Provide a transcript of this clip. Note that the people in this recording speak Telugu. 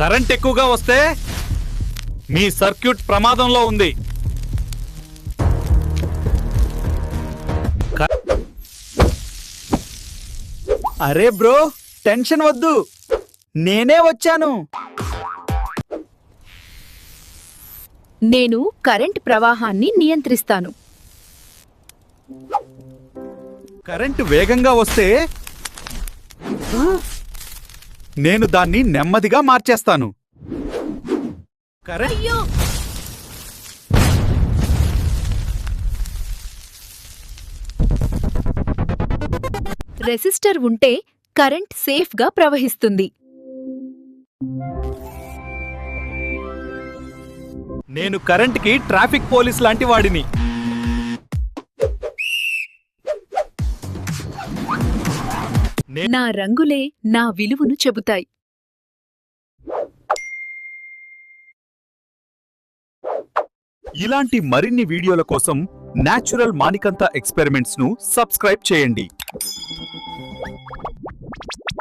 కరెంట్ ఎక్కువగా వస్తే మీ సర్క్యూట్ ప్రమాదంలో ఉంది. అరే బ్రో, టెన్షన్ వద్దు, నేనే వచ్చాను. నేను కరెంట్ ప్రవాహాన్ని నియంత్రిస్తాను. కరెంటు వేగంగా వస్తే నేను దాన్ని నెమ్మదిగా మార్చేస్తాను. రెసిస్టర్ ఉంటే కరెంట్ సేఫ్గా ప్రవహిస్తుంది. నేను కరెంట్కి ట్రాఫిక్ పోలీస్ లాంటి వాడిని. నా రంగులే నా విలువను చెబుతాయి. ఇలాంటి మరిన్ని వీడియోల కోసం న్యాచురల్ మానికంత ఎక్స్పెరిమెంట్స్ ను సబ్స్క్రైబ్ చేయండి.